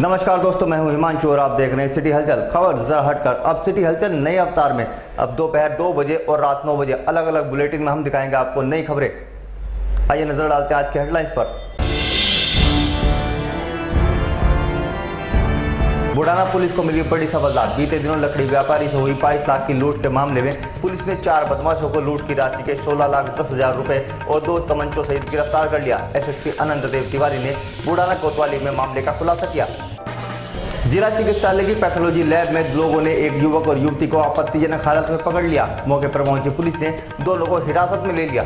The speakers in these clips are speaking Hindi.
नमस्कार दोस्तों, मैं हूं हिमांशु और आप देख रहे हैं सिटी हलचल। खबर जरा हटकर। अब सिटी हलचल नए अवतार में अब दोपहर 2 बजे और रात 9 बजे अलग अलग बुलेटिन में हम दिखाएंगे आपको नई खबरें। आइए नजर डालते हैं आज के हेडलाइंस पर। बुढ़ाना पुलिस को मिली बड़ी सफलता। बीते दिनों लकड़ी व्यापारी से हुई 22 लाख की लूट के मामले में पुलिस ने 4 बदमाशों को लूट की राशि के 16,10,000 रुपए और 2 तमंचों सहित गिरफ्तार कर लिया। एसएसपी अनंत देव तिवारी ने बुढ़ाना कोतवाली में मामले का खुलासा किया। जिला चिकित्सालय की पैथोलॉजी लैब में लोगों ने एक युवक और युवती को आपत्तिजनक हालत में पकड़ लिया। मौके पर पहुंची पुलिस ने दोनों को हिरासत में ले लिया।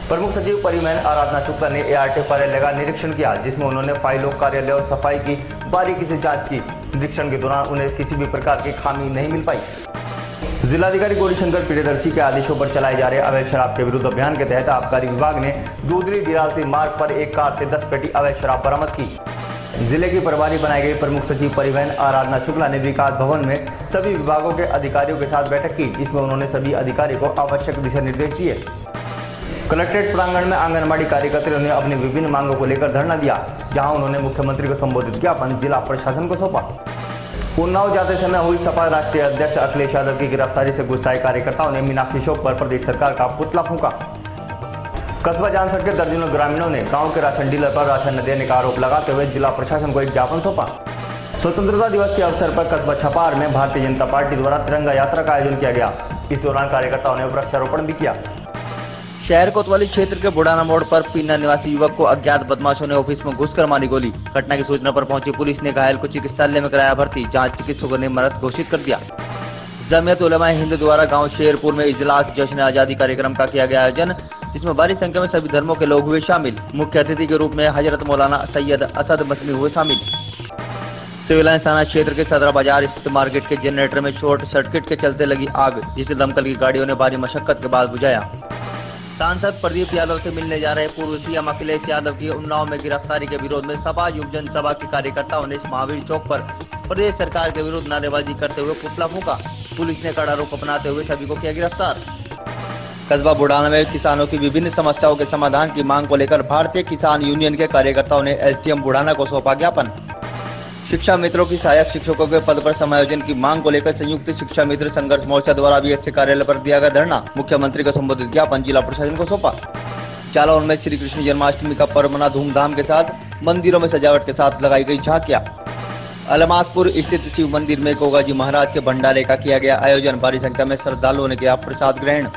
प्रमुख सचिव परिवहन आराधना शुक्ला ने एआरटी कार्यालय का निरीक्षण किया, जिसमें उन्होंने फाइलों, कार्यालय और सफाई की बारीकी से जांच की। निरीक्षण के दौरान उन्हें किसी भी प्रकार की खामी नहीं मिल पाई। जिलाधिकारी गौरीशंकर प्रियदर्शी के आदेशों पर चलाए जा रहे अवैध शराब के विरुद्ध अभियान के तहत आबकारी विभाग ने दूधरी दिरालसी मार्ग पर एक कार से 10 पेटी अवैध शराब बरामद की। जिले की प्रभारी बनाई गई प्रमुख सचिव परिवहन आराधना शुक्ला ने विकास भवन में सभी विभागों के अधिकारियों के साथ बैठक की, जिसमें उन्होंने सभी अधिकारियों को आवश्यक दिशा निर्देश दिए। कलेक्ट्रेट प्रांगण में आंगनबाड़ी कार्यकर्ताओं ने अपनी विभिन्न मांगों को लेकर धरना दिया, जहां उन्होंने मुख्यमंत्री को संबोधित ज्ञापन जिला प्रशासन को सौंपा। उन्नाव जाते समय हुई सपा राष्ट्रीय अध्यक्ष अखिलेश यादव की गिरफ्तारी से गुस्साए कार्यकर्ताओं ने मीनाक्षी चौक पर प्रदेश सरकार का पुतला फूंका। कस्बा जानसर के दर्जनों ग्रामीणों ने गांव के राशन डीलर पर राशन न देने का आरोप लगाते हुए जिला प्रशासन को एक ज्ञापन सौंपा। स्वतंत्रता दिवस के अवसर पर कस्बा छपार में भारतीय जनता पार्टी द्वारा तिरंगा यात्रा का आयोजन किया गया। इस दौरान कार्यकर्ताओं ने वृक्षारोपण भी किया। शहर कोतवाली क्षेत्र के बुढ़ाना मोड़ पर पीना निवासी युवक को अज्ञात बदमाशों ने ऑफिस में घुसकर मारी गोली। घटना की सूचना पर पहुंची पुलिस ने घायल को चिकित्सालय में कराया भर्ती। जहां चिकित्सकों ने मृत घोषित कर दिया। जमीयत उलमा-ए हिंद द्वारा गांव शेरपुर में इजलास जश्न आजादी कार्यक्रम का किया गया आयोजन, जिसमें भारी संख्या में सभी धर्मों के लोग हुए शामिल। मुख्य अतिथि के रूप में हजरत मौलाना सैयद असद मसनी हुए शामिल। सिविल लाइन थाना क्षेत्र के सदरा बाजार स्थित मार्केट के जनरेटर में शॉर्ट सर्किट के चलते लगी आग, जिसे दमकल की गाड़ियों ने भारी मशक्कत के बाद बुझाया। सांसद प्रदीप यादव से मिलने जा रहे पूर्व सीएम अखिलेश यादव की उन्नाव में गिरफ्तारी के विरोध में सपा युव जनसभा के कार्यकर्ताओं ने महावीर चौक पर प्रदेश सरकार के विरुद्ध नारेबाजी करते हुए पुतला फूंका। पुलिस ने कड़ा रुख अपनाते हुए सभी को किया गिरफ्तार। कस्बा बुढ़ाना में किसानों की विभिन्न समस्याओं के समाधान की मांग को लेकर भारतीय किसान यूनियन के कार्यकर्ताओं ने एसडीएम बुढ़ाना को सौंपा ज्ञापन। शिक्षा मित्रों की सहायक शिक्षकों के पद पर समायोजन की मांग को लेकर संयुक्त शिक्षा मित्र संघर्ष मोर्चा द्वारा बीएससी कार्यालय पर दिया गया धरना। मुख्यमंत्री को संबोधित ज्ञापन जिला प्रशासन को सौंपा। जालौन में श्री कृष्ण जन्माष्टमी का पर्व मना धूमधाम के साथ। मंदिरों में सजावट के साथ लगाई गई झांकियां। अलमासपुर स्थित शिव मंदिर में गोगा जी महाराज के भंडारे का किया गया आयोजन। भारी संख्या में श्रद्धालुओं ने किया प्रसाद ग्रहण।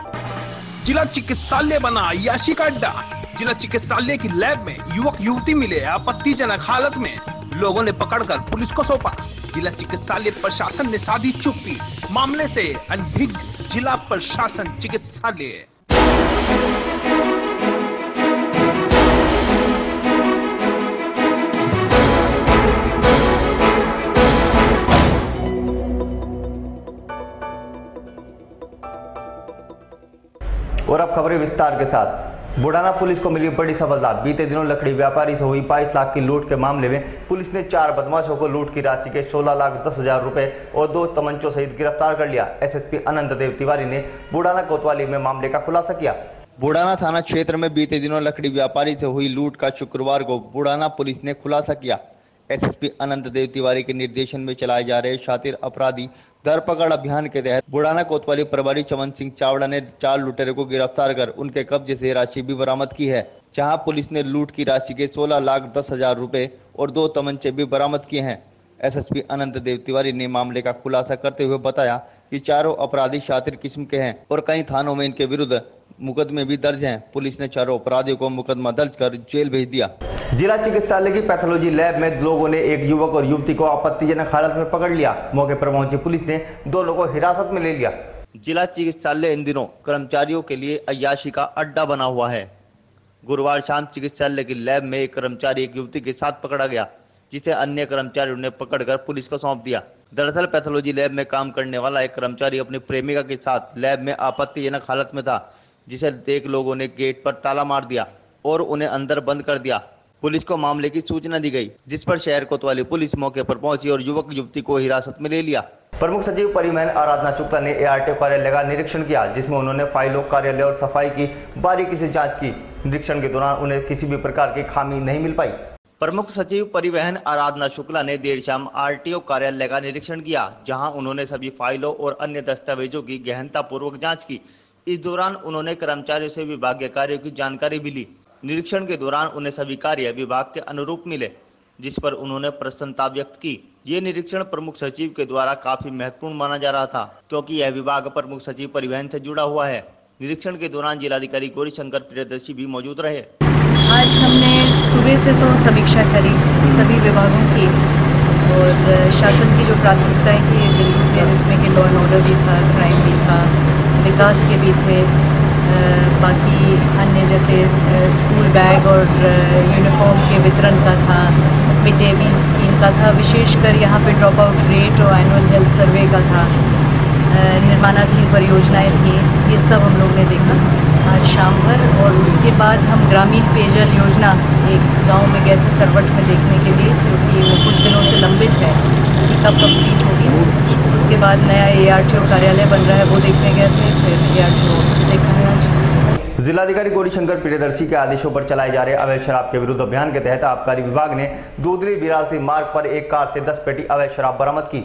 जिला चिकित्सालय बना अय्याशी का अड्डा। जिला चिकित्सालय की लैब में युवक युवती मिले आपत्तिजनक हालत में। लोगों ने पकड़कर पुलिस को सौंपा। जिला चिकित्सालय प्रशासन ने साधी चुप्पी। मामले से अनभिज्ञ जिला प्रशासन चिकित्सालय। और अब खबरें विस्तार के साथ। बुढ़ाना पुलिस को मिली बड़ी सफलता। बीते दिनों लकड़ी व्यापारी से हुई 22 लाख की लूट के मामले में पुलिस ने 4 बदमाशों को लूट की राशि के 16,10,000 रुपए और 2 तमंचों सहित गिरफ्तार कर लिया। एसएसपी अनंत देव तिवारी ने बुढ़ाना कोतवाली में मामले का खुलासा किया। बुढ़ाना थाना क्षेत्र में बीते दिनों लकड़ी व्यापारी से हुई लूट का शुक्रवार को बुढ़ाना पुलिस ने खुलासा किया। एसएसपी अनंत देव तिवारी के निर्देशन में चलाए जा रहे शातिर अपराधी धरपकड़ अभियान के तहत बुढ़ाना कोतवाली प्रभारी चमन सिंह चावड़ा ने 4 लुटेरों को गिरफ्तार कर उनके कब्जे से राशि भी बरामद की है। जहां पुलिस ने लूट की राशि के 16,10,000 रुपए और 2 तमंचे भी बरामद किए हैं। एसएसपी अनंत देव तिवारी ने मामले का खुलासा करते हुए बताया कि चारों अपराधी शातिर किस्म के हैं और कई थानों में इनके विरुद्ध मुकदमे भी दर्ज हैं। पुलिस ने चारों अपराधियों को मुकदमा दर्ज कर जेल भेज दिया। जिला चिकित्सालय की पैथोलॉजी लैब में लोगों ने एक युवक और युवती को आपत्तिजनक हालत में पकड़ लिया। मौके पर पहुंची पुलिस ने दोनों को हिरासत में ले लिया। जिला चिकित्सालय इन दिनों कर्मचारियों के लिए अय्याशी का अड्डा बना हुआ है। गुरुवार शाम चिकित्सालय की लैब में एक कर्मचारी एक युवती के साथ पकड़ा गया, जिसे अन्य कर्मचारियों ने पकड़कर पुलिस को सौंप दिया। दरअसल पैथोलॉजी लैब में काम करने वाला एक कर्मचारी अपनी प्रेमिका के साथ लैब में आपत्तिजनक हालत में था, जिसे देख लोगों ने गेट पर ताला मार दिया और उन्हें अंदर बंद कर दिया। पुलिस को मामले की सूचना दी गई, जिस पर शहर कोतवाली पुलिस मौके पर पहुंची और युवक युवती को हिरासत में ले लिया। प्रमुख सचिव परिवहन आराधना शुक्ला ने एआरटी कार्यालय का निरीक्षण किया, जिसमें उन्होंने फाइलों, कार्यालय और सफाई की बारीकी से जांच की। निरीक्षण के दौरान उन्हें किसी भी प्रकार की खामी नहीं मिल पाई। प्रमुख सचिव परिवहन आराधना शुक्ला ने देर शाम आरटीओ कार्यालय का निरीक्षण किया, जहां उन्होंने सभी फाइलों और अन्य दस्तावेजों की गहनता पूर्वक जांच की। इस दौरान उन्होंने कर्मचारियों से विभागीय कार्यों की जानकारी भी ली। निरीक्षण के दौरान उन्हें सभी कार्य विभाग के अनुरूप मिले, जिस पर उन्होंने प्रसन्नता व्यक्त की। ये निरीक्षण प्रमुख सचिव के द्वारा काफी महत्वपूर्ण माना जा रहा था, क्योंकि यह विभाग प्रमुख सचिव परिवहन से जुड़ा हुआ है। निरीक्षण के दौरान जिलाधिकारी गौरीशंकर प्रियदर्शी भी मौजूद रहे। आज हमने सुबह से तो समीक्षा करी सभी विभागों की, और शासन की जो प्राथमिकताएं थी बिल्कुल थे, जिसमें कि लॉ एंड ऑर्डर भी था, क्राइम भी था, विकास के भी थे, बाकी अन्य जैसे स्कूल बैग और यूनिफॉर्म के वितरण का था, मिड डे मील स्कीम का था, विशेषकर यहाँ पे ड्रॉप आउट रेट और एनुअल हेल्थ सर्वे का था, निर्माणाधीन परियोजनाएं थी, ये सब हम लोग ने देखा आज शाम भर। और उसके बाद हम ग्रामीण पेयजल योजना एक गांव में गए थे सरवट में देखने के लिए, क्योंकि वो कुछ दिनों से लंबित है कि कब कंप्लीट होगी। उसके बाद नया ARTO कार्यालय बन रहा है, वो देखने गए थे, फिर ARTO ऑफिस देखा है आज। जिलाधिकारी गौरीशंकर प्रियदर्शी के आदेशों पर चलाए जा रहे अवैध शराब के विरुद्ध अभियान के तहत आबकारी विभाग ने दूधली बिरालसी मार्ग पर एक कार से 10 पेटी अवैध शराब बरामद की।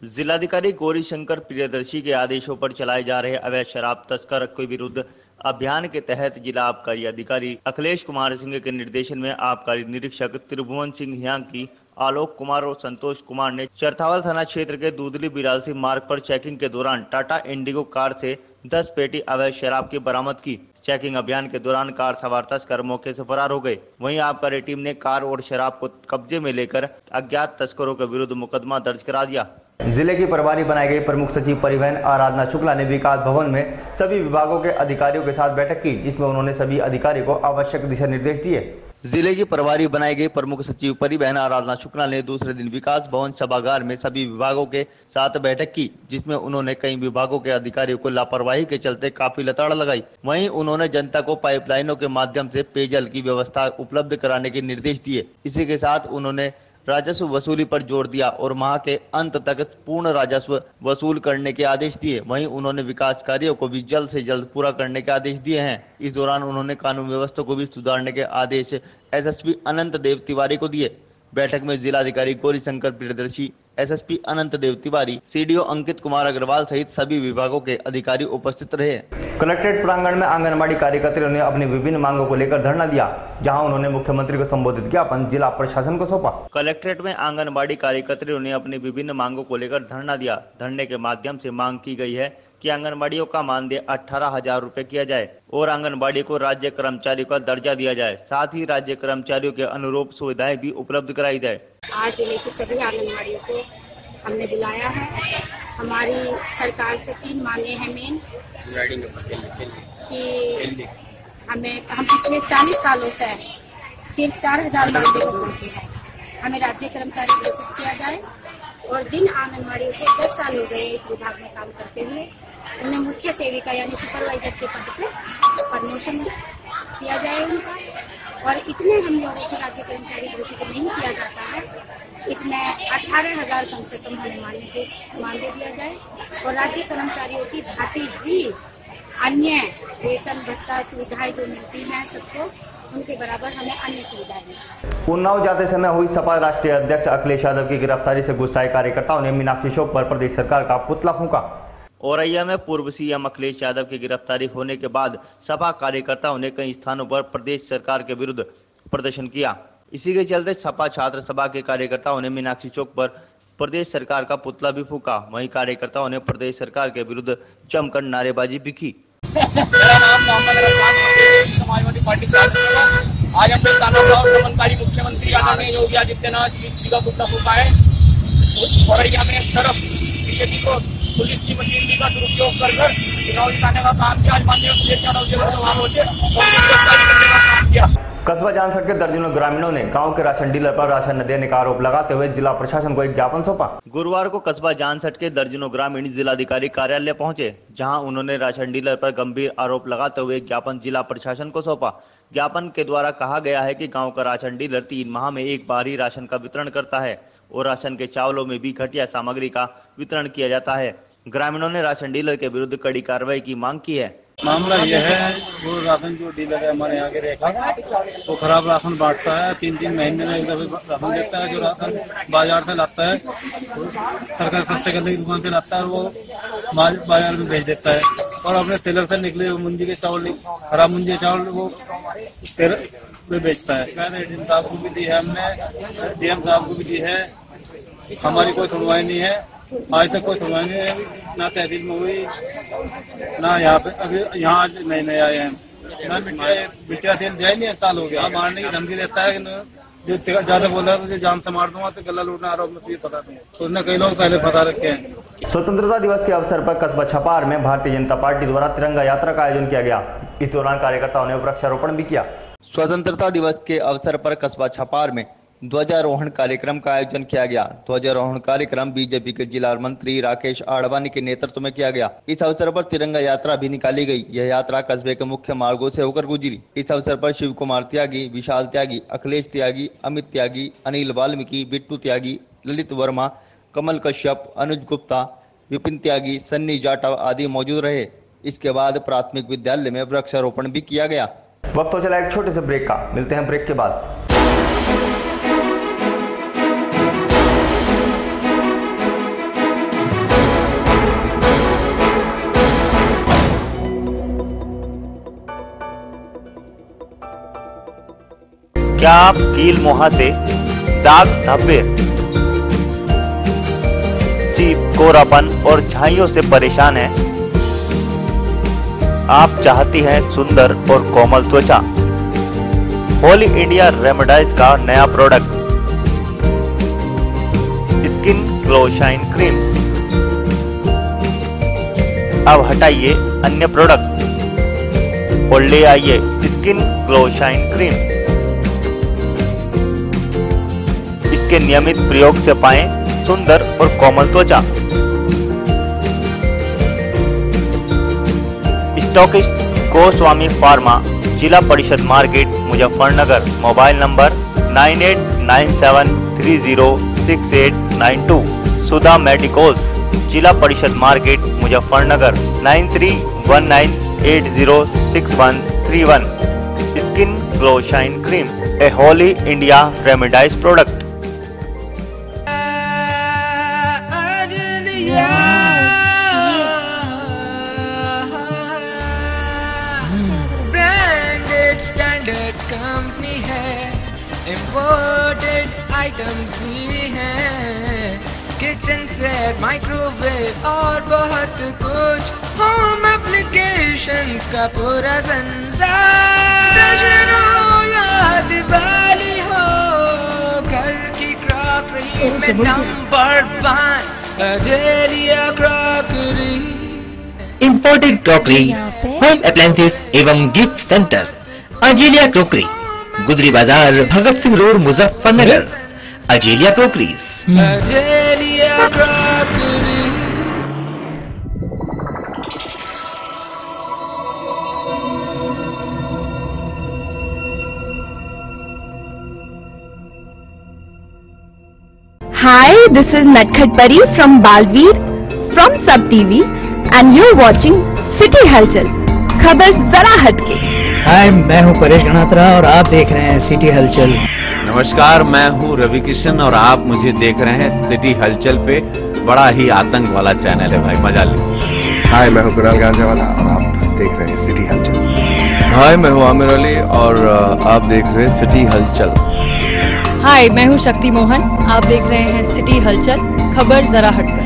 जिलाधिकारी गौरीशंकर प्रियदर्शी के आदेशों पर चलाए जा रहे अवैध शराब तस्कर के विरुद्ध अभियान के तहत जिला आबकारी अधिकारी अखिलेश कुमार सिंह के निर्देशन में आबकारी निरीक्षक त्रिभुवन सिंह हियांकी, आलोक कुमार और संतोष कुमार ने चरथावल थाना क्षेत्र के दूधली बिरालसी मार्ग पर चेकिंग के दौरान टाटा इंडिगो कार से 10 पेटी अवैध शराब की बरामद की। चेकिंग अभियान के दौरान कार सवार तस्कर मौके से फरार हो गए। वहीं आबकारी टीम ने कार और शराब को कब्जे में लेकर अज्ञात तस्करों के विरुद्ध मुकदमा दर्ज करा दिया। जिले की प्रभारी बनाई गई प्रमुख सचिव परिवहन आराधना शुक्ला ने विकास भवन में सभी विभागों के अधिकारियों के साथ बैठक की, जिसमें उन्होंने सभी अधिकारियों को आवश्यक दिशा निर्देश दिए। जिले की प्रभारी बनाई गई प्रमुख सचिव परिवहन आराधना शुक्ला ने दूसरे दिन विकास भवन सभागार में सभी विभागों के साथ बैठक की, जिसमें उन्होंने कई विभागों के अधिकारियों को लापरवाही के चलते काफी लताड़ लगाई। वहीं उन्होंने जनता को पाइपलाइनों के माध्यम से पेयजल की व्यवस्था उपलब्ध कराने के निर्देश दिए। इसी के साथ उन्होंने राजस्व वसूली पर जोर दिया और माह के अंत तक पूर्ण राजस्व वसूल करने के आदेश दिए। वहीं उन्होंने विकास कार्यों को भी जल्द से जल्द पूरा करने के आदेश दिए हैं। इस दौरान उन्होंने कानून व्यवस्था को भी सुधारने के आदेश SSP अनंत देव तिवारी को दिए। बैठक में जिलाधिकारी गौरीशंकर प्रियदर्शी, SSP अनंत देव तिवारी, CDO अंकित कुमार अग्रवाल सहित सभी विभागों के अधिकारी उपस्थित रहे। कलेक्ट्रेट प्रांगण में आंगनबाड़ी कार्यकर्ताओं ने अपनी विभिन्न मांगों को लेकर धरना दिया, जहां उन्होंने मुख्यमंत्री को संबोधित ज्ञापन जिला प्रशासन को सौंपा। कलेक्ट्रेट में आंगनबाड़ी कार्यकर्ताओं ने अपनी विभिन्न मांगों को लेकर धरना दिया। धरने के माध्यम से मांग की गई है कि आंगनबाड़ियों का मानदेय 18,000 रुपए किया जाए और आंगनबाड़ी को राज्य कर्मचारियों का दर्जा दिया जाए। साथ ही राज्य कर्मचारियों के अनुरूप सुविधाएं भी उपलब्ध कराई जाए। आज जिले की सभी आंगनबाड़ियों को हमने बुलाया है। हमारी सरकार से 3 मांगे हैं मेन, कि हम पिछले 40 सालों से सिर्फ 4,000 मानदेय पहुंचे हैं, हमें राज्य कर्मचारी घोषित किया जाए। और जिन आंगनबाड़ियों को 10 साल हो गए इस विभाग में काम करते हुए, उन्हें मुख्य सेविका यानी सुपरवाइजर के पद पे प्रमोशन किया जाए उनका। और इतने हम लोगों को राज्य कर्मचारी घोषित नहीं किया जाता है, इतने 18,000 कम से कम हमें मानदेय दिया जाए। और राज्य कर्मचारियों की भांति भी अन्य वेतन भत्ता सुविधाएं जो मिलती हैं सबको, उनके बराबर हमें अन्य सुविधाएं मिलती। उन्नाव जाते समय हुई सपा राष्ट्रीय अध्यक्ष अखिलेश यादव की गिरफ्तारी से गुस्साए कार्यकर्ताओं ने मीनाक्षी चौक पर प्रदेश सरकार का पुतला फूंका। औरैया में पूर्व CM अखिलेश यादव की गिरफ्तारी होने के बाद सपा कार्यकर्ताओं ने कई स्थानों पर प्रदेश सरकार के विरुद्ध प्रदर्शन किया। इसी के चलते सपा छात्र सभा के कार्यकर्ताओं ने मीनाक्षी चौक पर प्रदेश सरकार का पुतला भी फूंका। वहीं कार्यकर्ताओं ने प्रदेश सरकार के विरुद्ध जमकर नारेबाजी भी की। मेरा नाम मोहम्मद रसवान, समाजवादी पार्टी छात्र सभा। आज हमने तानाशाह दमनकारी मुख्यमंत्री आदरणीय योगी आदित्यनाथ जी का पुतला फूंका है। औरैया में एक तरफ बीजेपी को पुलिस की मशीनरी का दुरुपयोग कर चुनाव जिताने का काम किया, आज माननीय अखिलेश यादव जी वहां पहुंचे और गिरफ्तारी करने का काम किया। कस्बा जानसठ के दर्जनों ग्रामीणों ने गांव के राशन डीलर पर राशन न देने का आरोप लगाते हुए जिला प्रशासन को एक ज्ञापन सौंपा। गुरुवार को कस्बा जानसठ के दर्जनों ग्रामीण जिलाधिकारी कार्यालय पहुंचे, जहां उन्होंने राशन डीलर पर गंभीर आरोप लगाते हुए ज्ञापन जिला प्रशासन को सौंपा। ज्ञापन के द्वारा कहा गया है कि गाँव का राशन डीलर 3 माह में एक बार ही राशन का वितरण करता है और राशन के चावलों में भी घटिया सामग्री का वितरण किया जाता है। ग्रामीणों ने राशन डीलर के विरुद्ध कड़ी कार्रवाई की मांग की है। मामला यह है, वो राशन जो डीलर है हमारे यहाँ के रेखा, वो खराब राशन बांटता है। 3-3 महीने में एक दफे राशन देता है। जो राशन बाजार से लाता है, सरकार सस्ते करने की दुकान से लाता है और वो बाजार में भेज देता है। और अपने सेलर से निकले मुंजी के चावल, खराब मुंजी के चावल वो सेलर में बेचता है। डीएम साहब को भी दी है हमने, डीएम साहब को भी दी है, हमारी कोई सुनवाई नहीं है। आज तक कोई सुनवाई नहीं है, ना तहसील में हुई, ना यहाँ पे अभी यहाँ आज नए आए हैं। ना बिटिया तेल जाए नहीं, साल हो गया। मारने की धमकी देता है, जो ज्यादा बोल रहा है तो जान से मार दूंगा, तो गला लूटना आरोप में तुझे पता नहीं। तो उसने कई लोग पहले फंसा रखे हैं। स्वतंत्रता दिवस के अवसर पर कस्बा छपार में भारतीय जनता पार्टी द्वारा तिरंगा यात्रा का आयोजन किया गया। इस दौरान कार्यकर्ताओं ने वृक्षारोपण भी किया। स्वतंत्रता दिवस के अवसर पर कस्बा छपार में ध्वजारोहण कार्यक्रम का आयोजन किया गया। ध्वजारोहण कार्यक्रम बीजेपी के जिला मंत्री राकेश आडवाणी के नेतृत्व में किया गया। इस अवसर पर तिरंगा यात्रा भी निकाली गई। यह यात्रा कस्बे के मुख्य मार्गों से होकर गुजरी। इस अवसर पर शिव कुमार त्यागी, विशाल त्यागी, अखिलेश त्यागी, अमित त्यागी, अनिल वाल्मीकि, बिट्टू त्यागी, ललित वर्मा, कमल कश्यप, अनुज गुप्ता, विपिन त्यागी, सन्नी जाटव आदि मौजूद रहे। इसके बाद प्राथमिक विद्यालय में वृक्षारोपण भी किया गया। वक्त हो चला एक छोटे से ब्रेक का, मिलते हैं ब्रेक के बाद। क्या आप कील मुहा से दाग, धब्बे, सीप, कोरापन और झाइयों से परेशान हैं? आप चाहती हैं सुंदर और कोमल त्वचा? होली इंडिया रेमेडाइज का नया product skin glow shine cream. अब हटाइए अन्य प्रोडक्ट और ले आइए स्किन ग्लो शाइन क्रीम। इसके नियमित प्रयोग से पाएं सुंदर और कोमल त्वचा। Stockist Goswami pharma, Zila Parishad market, Muzaffarnagar. Mobile number 9897306892। Sudha medicos, Zila Parishad market, Muzaffarnagar. 9319806131। Skin glow shine cream, a holy India remedies product. Branded standard company है, इम्पोर्टेड आइटम्स भी हैं, किचन सेट, माइक्रोवेव और बहुत कुछ, होम एप्लीकेशंस का पूरा संसार। दशहरा हो या दिवाली हो, घर की क्रॉकरी में number 1 Azalea crockery. Imported crockery, home appliances एवं gift centre, Azalea crockery, Gudri Bazaar, Bhagat Singh road, Muzaffarnagar. Azalea crockeries. Azalea crockery. Hi, this is Natkat Pari from Balveer from Sub TV and you're watching City हलचल, खबर जरा हटके। हाय, मैं हूँ परेश गणात्रा और आप देख रहे हैं सिटी हलचल। नमस्कार, मैं हूँ रवि किशन और आप मुझे देख रहे हैं सिटी हलचल पे। बड़ा ही आतंक वाला चैनल है भाई, मजा लीजिए। हाय, मैं हूँ कुणाल गांजावाला और आप देख रहे हैं सिटी हलचल। हाय, मैं हूँ आमिर अली और आप देख रहे हैं सिटी हलचल। हाय, मैं हूँ शक्ति मोहन, आप देख रहे हैं सिटी हलचल, खबर जरा हटकर।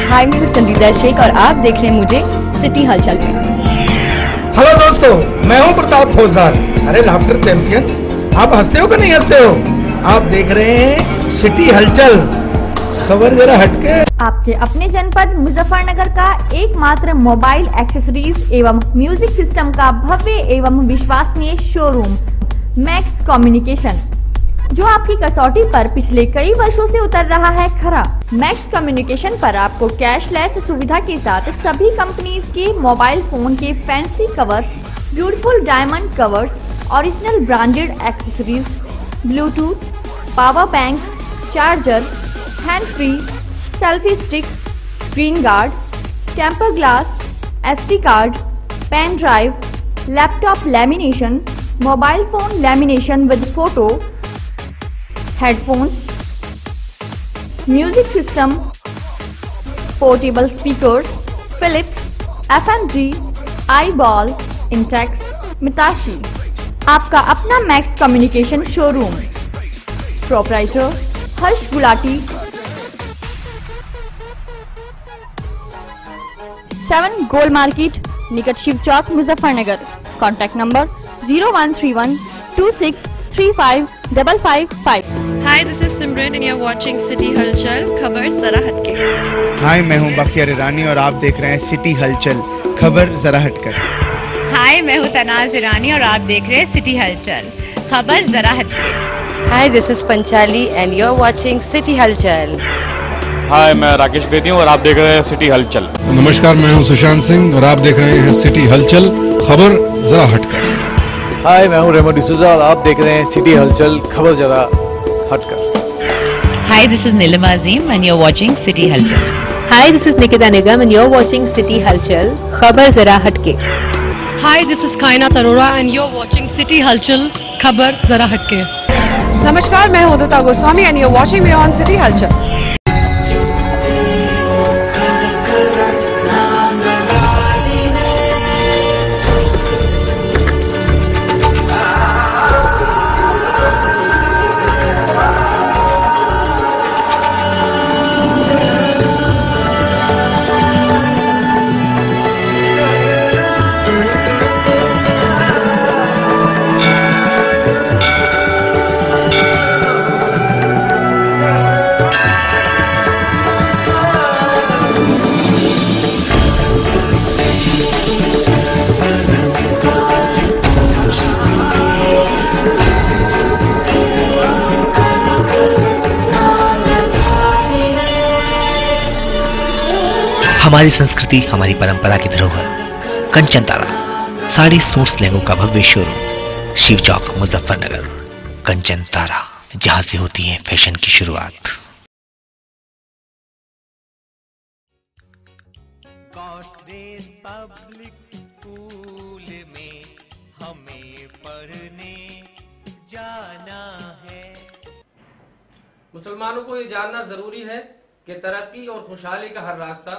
हाय, मैं हूँ संजीदा शेख और आप देख रहे हैं मुझे सिटी हलचल में। हेलो दोस्तों, मैं हूँ प्रताप फौजदार। अरे लाफ्टर चैंपियन, आप हंसते हो कि नहीं हंसते हो? आप देख रहे हैं सिटी हलचल, खबर जरा हटके। आपके अपने जनपद मुजफ्फरनगर का एकमात्र मोबाइल एक्सेसरीज एवं म्यूजिक सिस्टम का भव्य एवं विश्वसनीय शोरूम मैक्स कम्युनिकेशन, जो आपकी कसौटी पर पिछले कई वर्षों से उतर रहा है खरा। मैक्स कम्युनिकेशन पर आपको कैशलेस सुविधा के साथ सभी कंपनीज के मोबाइल फोन के fancy covers, beautiful diamond covers, original branded accessories, Bluetooth, power bank, charger, hand free, selfie stick, screen guard, temper glass, SD card, pen drive, laptop lamination, mobile phone lamination with photo, headphones, music system, portable speakers, Philips, FMG, iBall, Intex, Mitashi. आपका अपना Max communication showroom. Proprietor Harsh Gulati, 7 Gol market, निकट Shiv Chowk, Muzaffarnagar. Contact number 013126355555। Hi, this is Simran and you're watching City Halchal, खबर जरा हटके। हाय, मैं हूं बख्तियार ईरानी और आप देख रहे हैं सिटी हलचल, खबर जरा हटकर। हाय, मैं हूं तनाज ईरानी और आप देख रहे हैं सिटी हलचल, खबर जरा हटके। Hi, this is Panchali and you are watching city Halchal. Hi, मैं राकेश बेदी हूं और आप देख रहे हैं सिटी हलचल। नमस्कार, मैं हूं सुशांत सिंह और आप देख रहे हैं सिटी हलचल, खबर जरा हटकर। हाय, मैं हूं रेमो डिसूजा और आप देख रहे हैं सिटी हलचल, खबर जरा हटकर। Hi, this is Neelima Azeem and you are watching city Halchal. Hi, this is Nikita Nigam and you are watching city Halchal, खबर जरा हटके। Hi, this is कायनात Arora and you're watching City Halchal, खबर जरा हटके। नमस्कार, मैं हूं उदिता Goswami and you're watching me on City Halchal। हमारी संस्कृति, हमारी परंपरा की धरोहर कंचन तारा साड़ी सूट्स लहंगों का भव्य शोरूम, शिव चौक, मुजफ्फरनगर। कंचन तारा, जहां से होती है फैशन की शुरुआत। पब्लिक स्कूल में हमें पढ़ने जाना है। मुसलमानों को ये जानना जरूरी है कि तरक्की और खुशहाली का हर रास्ता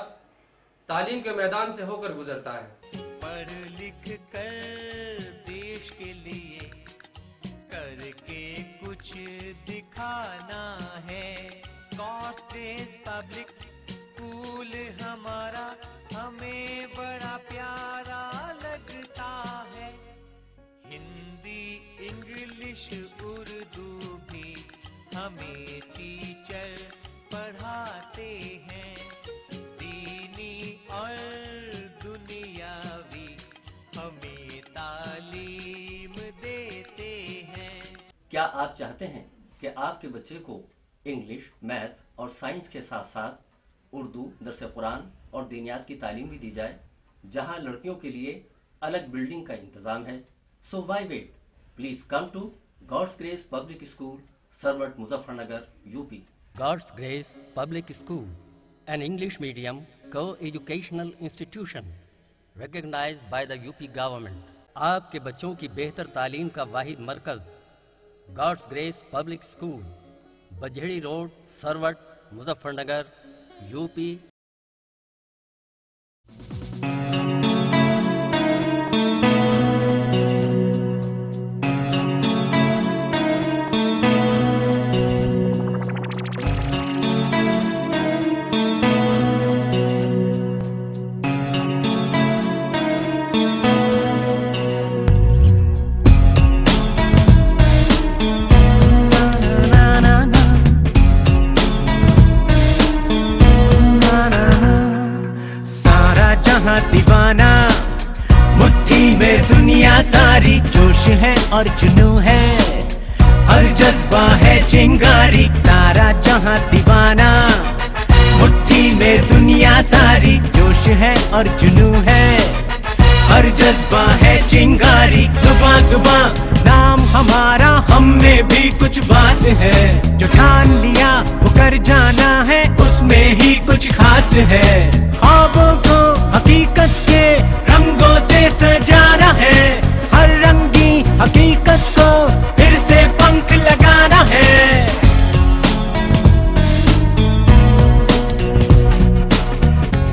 तालीम के मैदान से होकर गुजरता है। पढ़ लिख कर देश के लिए करके कुछ दिखाना है। कॉस्टेज पब्लिक स्कूल हमारा हमें बड़ा प्यारा लगता है। हिंदी, इंग्लिश, उर्दू भी हमें टीचर पढ़ाते हैं। दीनी और दुनियावी हमें तालीम देते हैं। क्या आप चाहते हैं कि आपके बच्चे को इंग्लिश, मैथ्स और साइंस के साथ साथ उर्दू, दरस कुरान और दीनियात की तालीम भी दी जाए, जहां लड़कियों के लिए अलग बिल्डिंग का इंतजाम है? So why wait, please come to God's Grace Public School, Sarwat, Muzaffarnagar, UP. God's Grace Public School, an English medium co-educational institution recognized by the UP government. आपके बच्चों की बेहतर तालीम का वाहिद मरकज God's Grace Public School, बजड़ी रोड, सरवट, मुजफ्फरनगर, यूपी। दीवाना मुट्ठी में दुनिया सारी, जोश है और जुनून है, हर जज्बा है चिंगारी। सारा जहां दीवाना, मुट्ठी में दुनिया सारी, जोश है और जुनून है, हर जज्बा है चिंगारी। सुबह सुबह नाम हमारा, हम में भी कुछ बात है, जो ठान लिया वो कर जाना है, उसमें ही कुछ खास है। ख्वाबों को हकीकत के रंगों से से सजाना है, हर रंगी हकीकत को फिर से पंख लगाना है।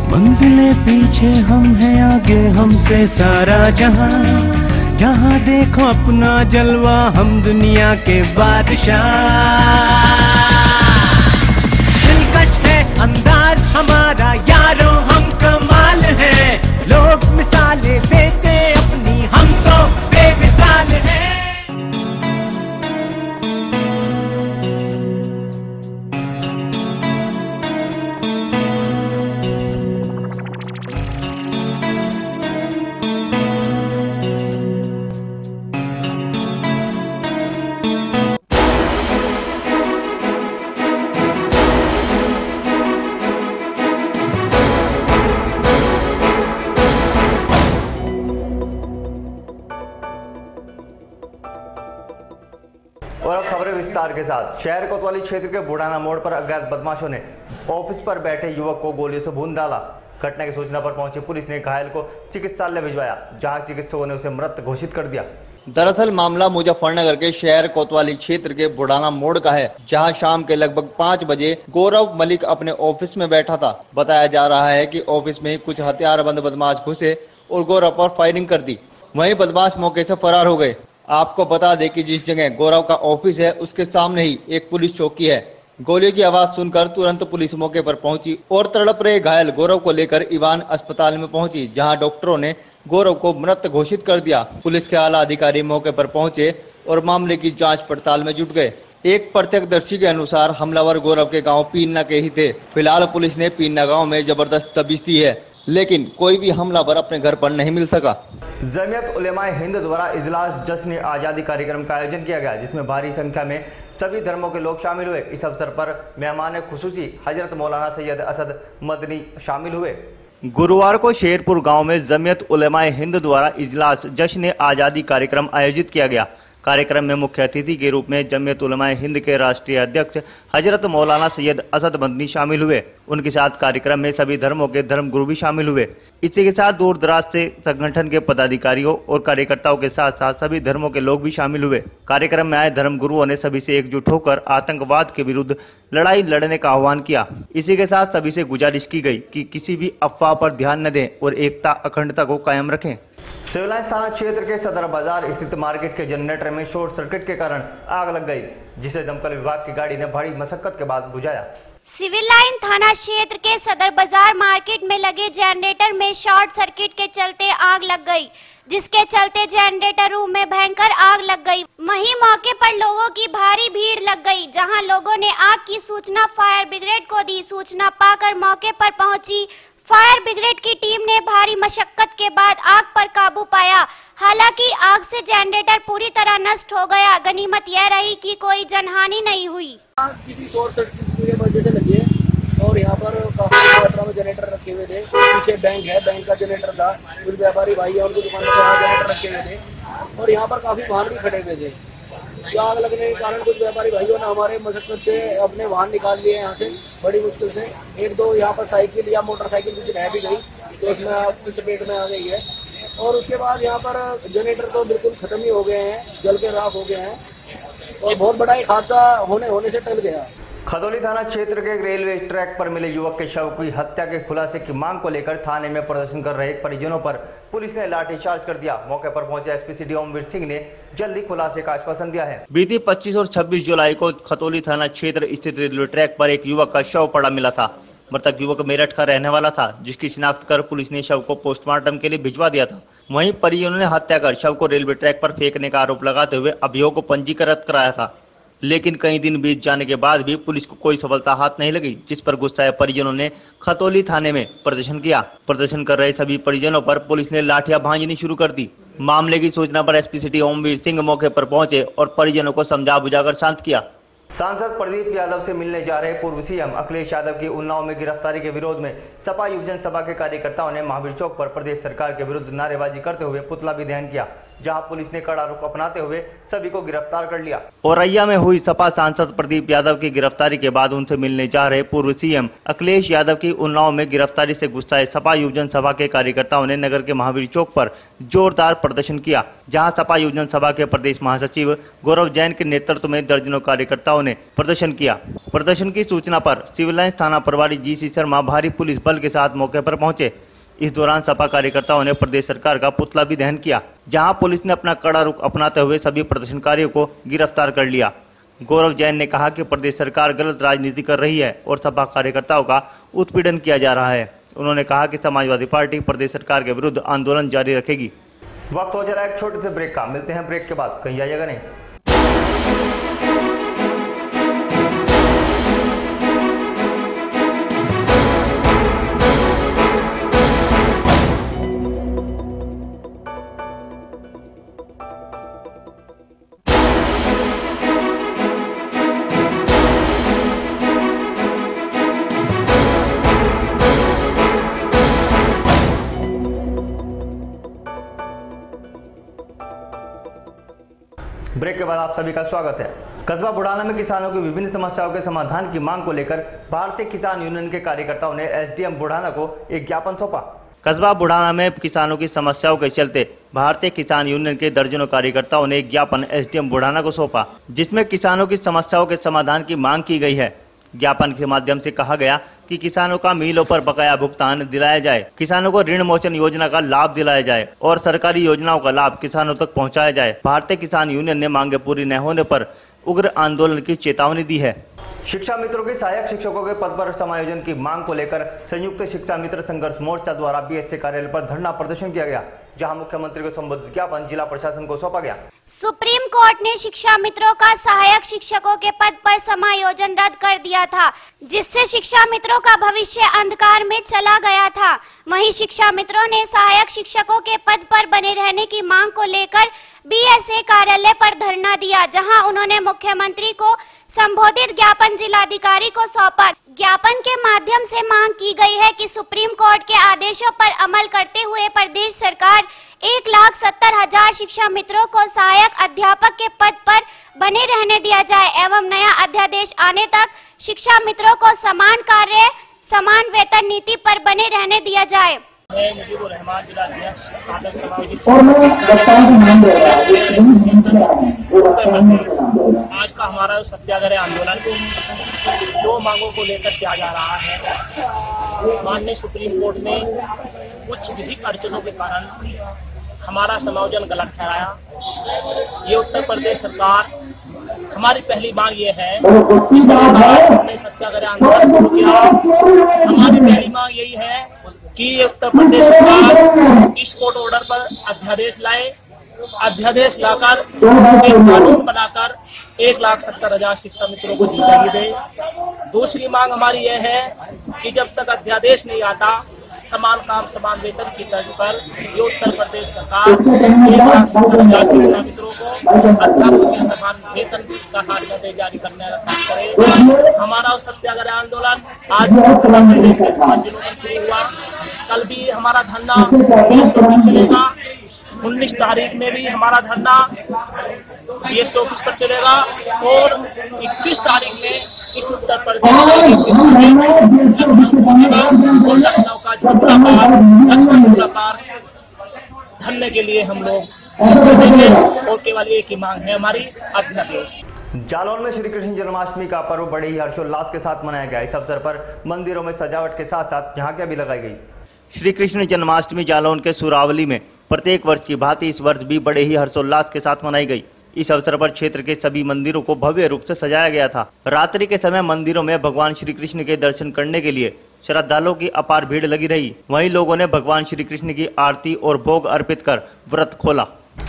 मंजिलें पीछे हम हैं, आगे हमसे सारा जहां, जहां देखो अपना जलवा, हम दुनिया के बादशाह। दिलकश है अंदाज हमारा यारों, हम कमाल हैं, लोग मिसालें देते अपनी, हम तो बेमिसाल हैं। और अब खबरें विस्तार के साथ। शहर कोतवाली क्षेत्र के बुढ़ाना मोड़ पर अज्ञात बदमाशों ने ऑफिस पर बैठे युवक को गोलियों से भून डाला। घटना की सूचना पर पहुंची पुलिस ने घायल को चिकित्सालय भिजवाया, जहां चिकित्सकों ने उसे मृत घोषित कर दिया। दरअसल मामला मुजफ्फरनगर के शहर कोतवाली क्षेत्र के बुढ़ाना मोड़ का है, जहां शाम के लगभग 5 बजे गौरव मलिक अपने ऑफिस में बैठा था। बताया जा रहा है कि ऑफिस में कुछ हथियारबंद बदमाश घुसे और गौरव पर फायरिंग कर दी। वहीं बदमाश मौके से फरार हो गए। आपको बता दें कि जिस जगह गौरव का ऑफिस है उसके सामने ही एक पुलिस चौकी है। गोली की आवाज सुनकर तुरंत पुलिस मौके पर पहुंची और तड़प रहे घायल गौरव को लेकर इवान अस्पताल में पहुंची, जहां डॉक्टरों ने गौरव को मृत घोषित कर दिया। पुलिस के आला अधिकारी मौके पर पहुंचे और मामले की जांच पड़ताल में जुट गए। एक प्रत्यक्षदर्शी के अनुसार हमलावर गौरव के गांव पीन्ना के ही थे। फिलहाल पुलिस ने पीन्ना गांव में जबरदस्त तबीश दी है, लेकिन कोई भी हमलावर अपने घर पर नहीं मिल सका। जमीयत उलेमाए हिंद द्वारा इजलास जश्न आज़ादी कार्यक्रम का आयोजन किया गया, जिसमें भारी संख्या में सभी धर्मों के लोग शामिल हुए। इस अवसर पर मेहमान खुसूसी हजरत मौलाना सैयद असद मदनी शामिल हुए। गुरुवार को शेरपुर गांव में जमीयत उलेमाए हिंद द्वारा इजलास जश्न आज़ादी कार्यक्रम आयोजित किया गया। कार्यक्रम में मुख्य अतिथि के रूप में जमीयत उलेमाए हिंद के राष्ट्रीय अध्यक्ष हजरत मौलाना सैयद असद मदनी शामिल हुए। उनके साथ कार्यक्रम में सभी धर्मों के धर्मगुरु भी शामिल हुए। इसी के साथ दूर दराज से संगठन के पदाधिकारियों और कार्यकर्ताओं के साथ साथ सभी धर्मों के लोग भी शामिल हुए। कार्यक्रम में आए धर्मगुरुओं ने सभी से एकजुट होकर आतंकवाद के विरुद्ध लड़ाई लड़ने का आह्वान किया। इसी के साथ सभी से गुजारिश की गई कि किसी भी अफवाह पर ध्यान न दें और एकता अखंडता को कायम रखें। सिविल लाइन थाना क्षेत्र के सदर बाजार स्थित मार्केट के जनरेटर में शॉर्ट सर्किट के कारण आग लग गई, जिसे दमकल विभाग की गाड़ी ने भारी मशक्कत के बाद बुझाया। सिविल लाइन थाना क्षेत्र के सदर बाजार मार्केट में लगे जनरेटर में शॉर्ट सर्किट के चलते आग लग गई, जिसके चलते जनरेटर रूम में भयंकर आग लग गई। वहीं मौके पर लोगों की भारी भीड़ लग गई, जहां लोगों ने आग की सूचना फायर ब्रिगेड को दी। सूचना पाकर मौके पर पहुंची फायर ब्रिगेड की टीम ने भारी मशक्कत के बाद आग पर काबू पाया। हालांकि आग से जनरेटर पूरी तरह नष्ट हो गया। गनीमत यह रही कि कोई जनहानि नहीं हुई। किसी शॉर्ट सर्किट की वजह से लगी है और यहाँ पर काफी मात्रा में जनरेटर रखे हुए थे। पीछे बैंक है, बैंक का जनरेटर था। कुछ व्यापारी भाई और उनकी दुकान पर जनरेटर रखे हुए थे और यहाँ पर काफी वाहन भी खड़े हुए थे। आग लगने के कारण कुछ व्यापारी भाइयों ने हमारे मशक्कत से अपने वाहन निकाल लिए यहाँ से बड़ी मुश्किल से। एक दो यहाँ पर साइकिल या मोटरसाइकिल कुछ रह भी गई, तो उसमें आपकी चपेट में आ गई है। और उसके बाद यहाँ पर जनरेटर तो बिल्कुल खत्म ही हो गए हैं, जल के राख हो गए हैं और बहुत बड़ा एक हादसा होने से टल गया। खदौली थाना क्षेत्र के रेलवे ट्रैक पर मिले युवक के शव की हत्या के खुलासे की मांग को लेकर थाने में प्रदर्शन कर रहे परिजनों पर पुलिस ने लाठीचार्ज कर दिया। मौके पर पहुंचे एसपी सिटी ओमवीर सिंह ने जल्दी खुलासे का आश्वासन दिया है। बीती 25 और 26 जुलाई को खतौली थाना क्षेत्र स्थित रेलवे ट्रैक पर एक युवक का शव पड़ा मिला था। मृतक युवक मेरठ का रहने वाला था, जिसकी शिनाख्त कर पुलिस ने शव को पोस्टमार्टम के लिए भिजवा दिया था। वहीं परिजनों ने हत्या कर शव को रेलवे ट्रैक पर फेंकने का आरोप लगाते हुए अभियोग को पंजीकृत कराया था, लेकिन कई दिन बीत जाने के बाद भी पुलिस को कोई सफलता हाथ नहीं लगी, जिस पर गुस्साए परिजनों ने खतौली थाने में प्रदर्शन किया। प्रदर्शन कर रहे सभी परिजनों पर पुलिस ने लाठियां भांजनी शुरू कर दी। मामले की सूचना पर एसपी सिटी ओमवीर सिंह मौके पर पहुंचे और परिजनों को समझा बुझाकर शांत किया। सांसद प्रदीप यादव से मिलने जा रहे पूर्व सीएम अखिलेश यादव की उन्नाव में गिरफ्तारी के विरोध में सपा युवजन सभा के कार्यकर्ताओं ने महावीर चौक पर प्रदेश सरकार के विरुद्ध नारेबाजी करते हुए पुतला भी दहन किया। जहां पुलिस ने कड़ा रुख अपनाते हुए सभी को गिरफ्तार कर लिया। औरैया में हुई सपा सांसद प्रदीप यादव की गिरफ्तारी के बाद उनसे मिलने जा रहे पूर्व सीएम अखिलेश यादव की उन्नाव में गिरफ्तारी से गुस्साए सपा युवजन सभा के कार्यकर्ताओं ने नगर के महावीर चौक पर जोरदार प्रदर्शन किया, जहां सपा युवजन सभा के प्रदेश महासचिव गौरव जैन के नेतृत्व में दर्जनों कार्यकर्ताओं ने प्रदर्शन किया। प्रदर्शन की सूचना पर सिविल लाइंस थाना प्रभारी जीसी शर्मा भारी पुलिस बल के साथ मौके पर पहुंचे। इस दौरान सपा कार्यकर्ताओं ने प्रदेश सरकार का पुतला भी दहन किया, जहां पुलिस ने अपना कड़ा रुख अपनाते हुए सभी प्रदर्शनकारियों को गिरफ्तार कर लिया। गौरव जैन ने कहा कि प्रदेश सरकार गलत राजनीति कर रही है और सपा कार्यकर्ताओं का उत्पीड़न किया जा रहा है। उन्होंने कहा कि समाजवादी पार्टी प्रदेश सरकार के विरुद्ध आंदोलन जारी रखेगी। वक्त हो चला एक छोटे से ब्रेक का, मिलते हैं ब्रेक के बाद, कहीं जाइएगा नहीं। ब्रेक के बाद आप सभी का स्वागत है। कस्बा बुढ़ाना में किसानों की विभिन्न समस्याओं के समाधान की मांग को लेकर भारतीय किसान यूनियन के कार्यकर्ताओं ने एसडीएम बुढ़ाना को एक ज्ञापन सौंपा। कस्बा बुढ़ाना में किसानों की समस्याओं के चलते भारतीय किसान यूनियन के दर्जनों कार्यकर्ताओं ने एक ज्ञापन एसडीएम बुढ़ाना को सौंपा, जिसमें किसानों की समस्याओं के समाधान की मांग की गई है। ज्ञापन के माध्यम से कहा गया कि किसानों का मिलों पर बकाया भुगतान दिलाया जाए, किसानों को ऋण मोचन योजना का लाभ दिलाया जाए और सरकारी योजनाओं का लाभ किसानों तक पहुंचाया जाए। भारतीय किसान यूनियन ने मांगे पूरी न होने पर उग्र आंदोलन की चेतावनी दी है। शिक्षा मित्रों के सहायक शिक्षकों के पद पर समायोजन की मांग को लेकर संयुक्त शिक्षा मित्र संघर्ष मोर्चा द्वारा बीएसए कार्यालय पर धरना प्रदर्शन किया गया, जहां मुख्यमंत्री को संबोधित ज्ञापन जिला प्रशासन को सौंपा गया। सुप्रीम कोर्ट ने शिक्षा मित्रों का सहायक शिक्षकों के पद पर समायोजन रद्द कर दिया था, जिससे शिक्षा मित्रों का भविष्य अंधकार में चला गया था। वहीं शिक्षा मित्रों ने सहायक शिक्षकों के पद पर बने रहने की मांग को लेकर बीएसए कार्यालय पर धरना दिया, जहां उन्होंने मुख्यमंत्री को संबोधित ज्ञापन जिलाधिकारी को सौंपा। ज्ञापन के माध्यम से मांग की गई है कि सुप्रीम कोर्ट के आदेशों पर अमल करते हुए प्रदेश सरकार 1,70,000 शिक्षा मित्रों को सहायक अध्यापक के पद पर बने रहने दिया जाए एवं नया अध्यादेश आने तक शिक्षा मित्रों को समान कार्य समान वेतन नीति पर बने रहने दिया जाए। मुजीबुर रहमान जिला अध्यक्ष आदर्श समावेशी आज का हमारा सत्याग्रह आंदोलन 2 मांगों को लेकर किया जा रहा है। माननीय सुप्रीम कोर्ट ने कुछ विधिक अड़चनों के कारण हमारा समायोजन गलत ठहराया। ये उत्तर प्रदेश सरकार, हमारी पहली मांग ये है, हमने सत्याग्रह आंदोलन शुरू किया। हमारी पहली मांग यही है कि उत्तर प्रदेश सरकार इस कोर्ट ऑर्डर पर अध्यादेश लाए, अध्यादेश लाकर एक कानून बनाकर 1,70,000 शिक्षा मित्रों को दी दे। दूसरी मांग हमारी यह है कि जब तक अध्यादेश नहीं आता, समान काम समान वेतन की तर्ज पर ये उत्तर प्रदेश सरकार 1,70,000 शिक्षा मित्रों को अध्यापकों के समान वेतन का आदेश जारी करने करे। हमारा सत्याग्रह आंदोलन आज उत्तर प्रदेश के 7 जिलों में शुरू हुआ। कल भी हमारा धरना 20 ऑफिस चलेगा। 19 तारीख में भी हमारा धरना 20 ऑफिस पर चलेगा और 21 तारीख में इस उत्तर प्रदेश और लखनऊ का झूला पार धरने के लिए हम लोग देंगे और केवल एक ही मांग है हमारी, अध्यादेश। जालौन में श्री कृष्ण जन्माष्टमी का पर्व बड़े ही हर्षोल्लास के साथ मनाया गया। इस अवसर पर मंदिरों में सजावट के साथ साथ झांकियां भी लगाई गई। श्री कृष्ण जन्माष्टमी जालौन के सुरावली में प्रत्येक वर्ष की भांति इस वर्ष भी बड़े ही हर्षोल्लास के साथ मनाई गई। इस अवसर पर क्षेत्र के सभी मंदिरों को भव्य रूप से सजाया गया था। रात्रि के समय मंदिरों में भगवान श्री कृष्ण के दर्शन करने के लिए श्रद्धालुओं की अपार भीड़ लगी रही। वहीं लोगों ने भगवान श्री कृष्ण की आरती और भोग अर्पित कर व्रत खोला।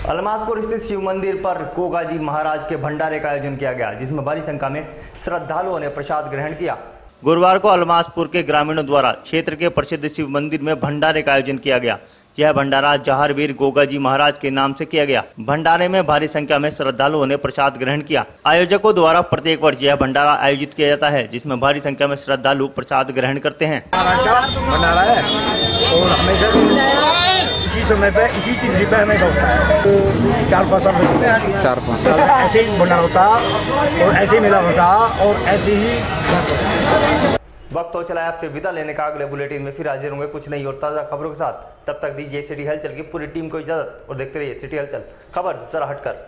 अलमासपुर स्थित शिव मंदिर पर गोगाजी महाराज के भंडारे का आयोजन किया गया, जिसमें भारी संख्या में श्रद्धालुओं ने प्रसाद ग्रहण किया। गुरुवार को अलमासपुर के ग्रामीणों द्वारा क्षेत्र के प्रसिद्ध शिव मंदिर में भंडारे का आयोजन किया गया। यह भंडारा जहारवीर गोगाजी महाराज के नाम से किया गया। भंडारे में भारी संख्या में श्रद्धालुओं ने प्रसाद ग्रहण किया। आयोजकों द्वारा प्रत्येक वर्ष यह भंडारा आयोजित किया जाता है, जिसमें भारी संख्या में श्रद्धालु प्रसाद ग्रहण करते हैं। भंडारा है और हमेशा समय पे इसी चीज पे हमेशा होता है। 4-5 साल होते हैं, 4-5 साल ऐसे ही भंडारा होता और ऐसे ही मेला होता और ऐसे ही। वक्त हो चला है आपसे विदा लेने का। अगले बुलेटिन में फिर हाजिर होंगे कुछ नई और ताज़ा खबरों के साथ। तब तक दीजिए सिटी हलचल की पूरी टीम को इजाजत और देखते रहिए सिटी हलचल, खबर जरा हटकर।